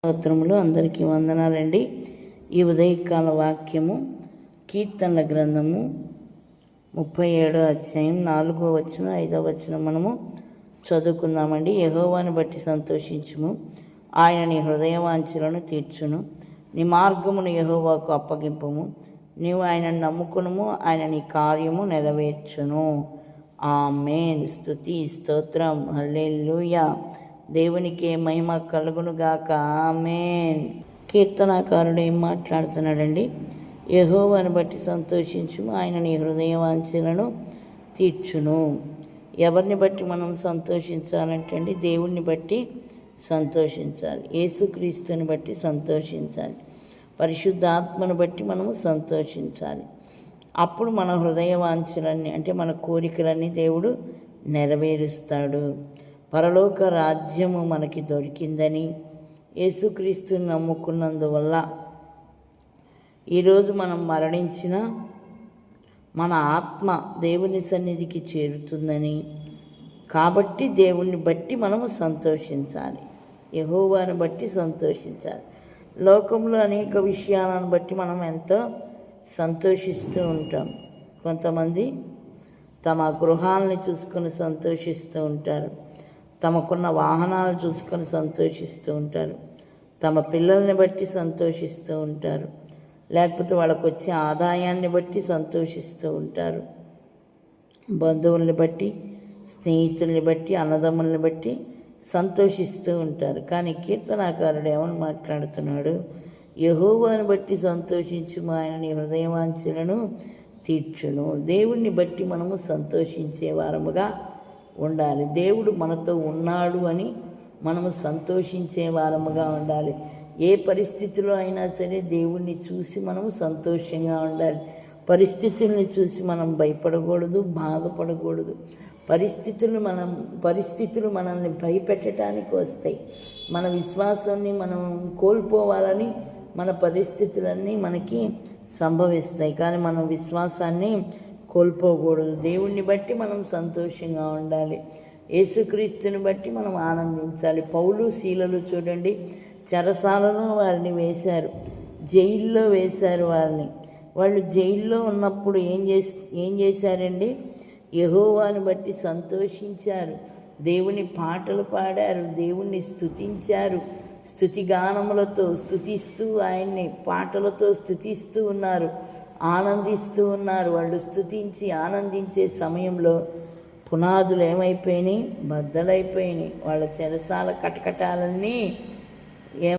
స్తోత్రములు. అందరికీ వందనాలండి. ఈ ఉదయకాల వాక్యము కీర్తనల గ్రంథము 37వ అధ్యాయం 4వ వచనం 5వ వచనం మనము చదువుకుందామండి. యెహోవాను బట్టి సంతోషించుము, ఆయన నీ హృదయవాంఛలను తీర్చును. నీ మార్గమును యెహోవాకు అప్పగింపుము, నీవు ఆయనను నమ్ముకునుము, ఆయన నీ కార్యము నెరవేర్చును. ఆమేన్. స్తుతి స్తోత్రం. హల్లెలూయా. దేవునికే మహిమ కలుగునుగాక. ఆమేన్. కీర్తనాకారుడు ఏం మాట్లాడుతున్నాడండి? యెహోవాను బట్టి సంతోషించుము, ఆయన నీ హృదయవాంఛలను తీర్చును. ఎవరిని బట్టి మనం సంతోషించాలంటే అండి, దేవుణ్ణి బట్టి సంతోషించాలి, యేసుక్రీస్తుని బట్టి సంతోషించాలి, పరిశుద్ధాత్మను బట్టి మనము సంతోషించాలి. అప్పుడు మన హృదయవాంఛలన్నీ అంటే మన కోరికలన్నీ దేవుడు నెరవేరుస్తాడు. పరలోక రాజ్యము మనకి దొరికిందని యేసుక్రీస్తుని నమ్ముకున్నందువల్ల ఈరోజు మనం మరణించిన మన ఆత్మ దేవుని సన్నిధికి చేరుతుందని, కాబట్టి దేవుణ్ణి బట్టి మనము సంతోషించాలి, యెహోవాను బట్టి సంతోషించాలి. లోకంలో అనేక విషయాలను బట్టి మనం ఎంతో సంతోషిస్తూ ఉంటాం. కొంతమంది తమ గృహాలని చూసుకొని సంతోషిస్తూ ఉంటారు, తమకున్న వాహనాలు చూసుకొని సంతోషిస్తూ ఉంటారు, తమ పిల్లల్ని బట్టి సంతోషిస్తూ ఉంటారు, లేకపోతే వాళ్ళకు వచ్చే ఆదాయాన్ని బట్టి సంతోషిస్తూ ఉంటారు, బంధువుల్ని బట్టి, స్నేహితుల్ని బట్టి, అన్నదమ్ముల్ని బట్టి సంతోషిస్తూ ఉంటారు. కానీ కీర్తనాకారుడు ఏమని మాట్లాడుతున్నాడు? యెహోవాను బట్టి సంతోషించుము, ఆయన నీ హృదయవాంఛలను తీర్చును. దేవుణ్ణి బట్టి మనము సంతోషించే వారముగా ఉండాలి. దేవుడు మనతో ఉన్నాడు అని మనము సంతోషించే వారముగా ఉండాలి. ఏ పరిస్థితిలో అయినా సరే దేవుణ్ణి చూసి మనము సంతోషంగా ఉండాలి. పరిస్థితుల్ని చూసి మనం భయపడకూడదు, బాధపడకూడదు. పరిస్థితులు మనల్ని భయపెట్టడానికి వస్తాయి. మన విశ్వాసాన్ని మనం కోల్పోవాలని మన పరిస్థితులన్నీ మనకి సంభవిస్తాయి. కానీ మనం విశ్వాసాన్ని కోల్పోకూడదు. దేవుణ్ణి బట్టి మనం సంతోషంగా ఉండాలి, యేసుక్రీస్తుని బట్టి మనం ఆనందించాలి. పౌలు శీలలు చూడండి, చెరసాలలో వారిని వేశారు, జైల్లో వేశారు వారిని. వాళ్ళు జైల్లో ఉన్నప్పుడు ఏం చేశారండి? యెహోవాను బట్టి సంతోషించారు, దేవుని పాటలు పాడారు, దేవుణ్ణి స్తుతించారు, స్తుతిగానములతో స్తుతిస్తూ ఆయన్ని పాటలతో స్తుతిస్తూ ఉన్నారు, ఆనందిస్తూ ఉన్నారు. వాళ్ళు స్తుతించి ఆనందించే సమయంలో పునాదులు ఏమైపోయినాయి? బద్దలైపోయినాయి. వాళ్ళ చెరసాల కటకటాలన్నీ